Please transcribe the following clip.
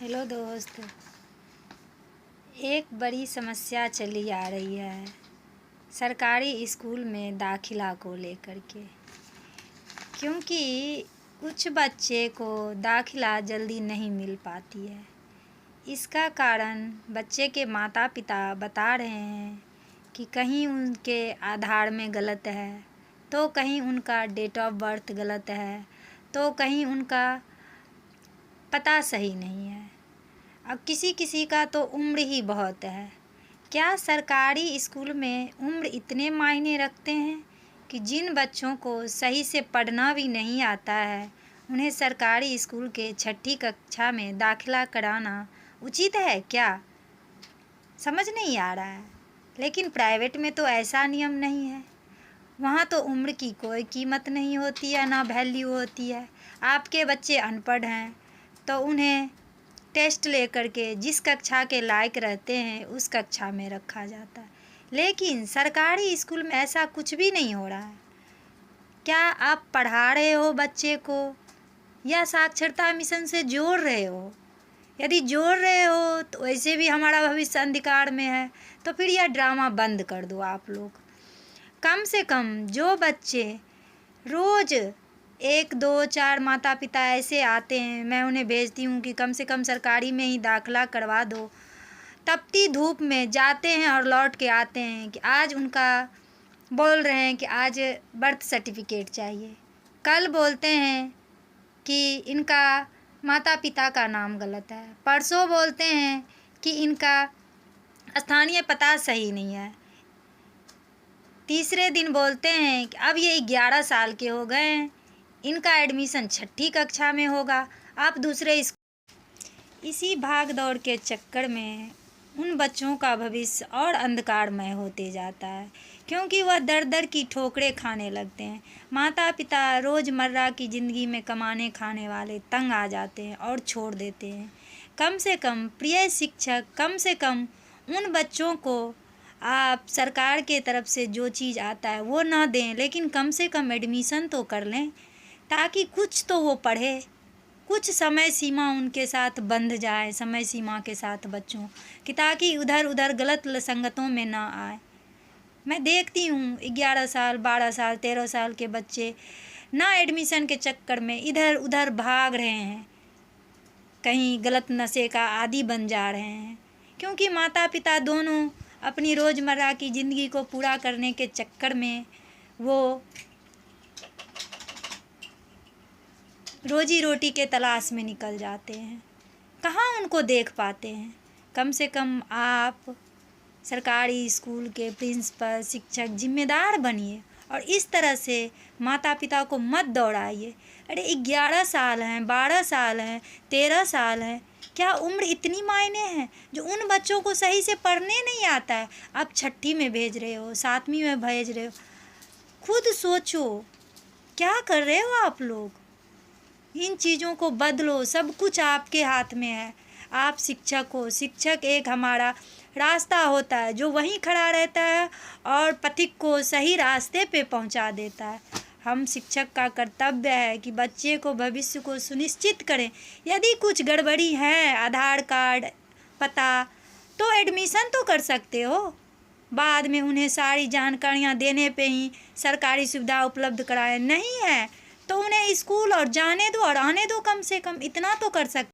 Hello दोस्त। एक बड़ी समस्या चली आ रही है सरकारी स्कूल में दाखिला को लेकर के, क्योंकि कुछ बच्चे को दाखिला जल्दी नहीं मिल पाती है। इसका कारण बच्चे के माता पिता बता रहे हैं कि कहीं उनके आधार में गलत है, तो कहीं उनका डेट ऑफ बर्थ गलत है, तो कहीं उनका पता सही नहीं है। अब किसी किसी का तो उम्र ही बहुत है। क्या सरकारी स्कूल में उम्र इतने मायने रखते हैं कि जिन बच्चों को सही से पढ़ना भी नहीं आता है उन्हें सरकारी स्कूल के छठी कक्षा में दाखिला कराना उचित है क्या? समझ नहीं आ रहा है। लेकिन प्राइवेट में तो ऐसा नियम नहीं है। वहाँ तो उम्र की कोई कीमत नहीं होती है, ना वैल्यू होती है। आपके बच्चे अनपढ़ हैं तो उन्हें टेस्ट लेकर के जिस कक्षा के लायक रहते हैं उस कक्षा में रखा जाता है। लेकिन सरकारी स्कूल में ऐसा कुछ भी नहीं हो रहा है। क्या आप पढ़ा रहे हो बच्चे को या साक्षरता मिशन से जोड़ रहे हो? यदि जोड़ रहे हो तो वैसे भी हमारा भविष्य अंधकार में है, तो फिर यह ड्रामा बंद कर दो आप लोग। कम से कम जो बच्चे रोज़ 1, 2, 4 माता पिता ऐसे आते हैं, मैं उन्हें भेजती हूँ कि कम से कम सरकारी में ही दाखिला करवा दो। तपती धूप में जाते हैं और लौट के आते हैं कि आज उनका बोल रहे हैं कि आज बर्थ सर्टिफिकेट चाहिए, कल बोलते हैं कि इनका माता पिता का नाम गलत है, परसों बोलते हैं कि इनका स्थानीय पता सही नहीं है, तीसरे दिन बोलते हैं कि अब ये 11 साल के हो गए हैं, इनका एडमिशन छठी कक्षा में होगा। आप दूसरे इसी भाग दौड़ के चक्कर में उन बच्चों का भविष्य और अंधकारमय होते जाता है, क्योंकि वह दर दर की ठोकरें खाने लगते हैं। माता पिता रोज़मर्रा की ज़िंदगी में कमाने खाने वाले तंग आ जाते हैं और छोड़ देते हैं। कम से कम प्रिय शिक्षक, कम से कम उन बच्चों को आप सरकार के तरफ से जो चीज़ आता है वो ना दें, लेकिन कम से कम एडमिशन तो कर लें ताकि कुछ तो वो पढ़े। कुछ समय सीमा उनके साथ बंध जाए, समय सीमा के साथ बच्चों कि ताकि उधर उधर गलत संगतों में ना आए। मैं देखती हूँ 11 साल, 12 साल, 13 साल के बच्चे ना एडमिशन के चक्कर में इधर उधर भाग रहे हैं, कहीं गलत नशे का आदी बन जा रहे हैं, क्योंकि माता पिता दोनों अपनी रोज़मर्रा की ज़िंदगी को पूरा करने के चक्कर में वो रोजी रोटी के तलाश में निकल जाते हैं, कहाँ उनको देख पाते हैं। कम से कम आप सरकारी स्कूल के प्रिंसिपल, शिक्षक जिम्मेदार बनिए और इस तरह से माता पिता को मत दौड़ाइए। अरे 11 साल हैं, 12 साल हैं, 13 साल हैं, क्या उम्र इतनी मायने हैं जो उन बच्चों को सही से पढ़ने नहीं आता है? आप छठी में भेज रहे हो, 7वीं में भेज रहे हो। खुद सोचो क्या कर रहे हो आप लोग। इन चीज़ों को बदलो, सब कुछ आपके हाथ में है। आप शिक्षक हो, शिक्षक एक हमारा रास्ता होता है जो वहीं खड़ा रहता है और पथिक को सही रास्ते पे पहुंचा देता है। हम शिक्षक का कर्तव्य है कि बच्चे को भविष्य को सुनिश्चित करें। यदि कुछ गड़बड़ी है, आधार कार्ड, पता, तो एडमिशन तो कर सकते हो, बाद में उन्हें सारी जानकारियां देने पे ही सरकारी सुविधा उपलब्ध कराए। नहीं है तो उन्हें स्कूल और जाने दो और आने दो, कम से कम इतना तो कर सकते।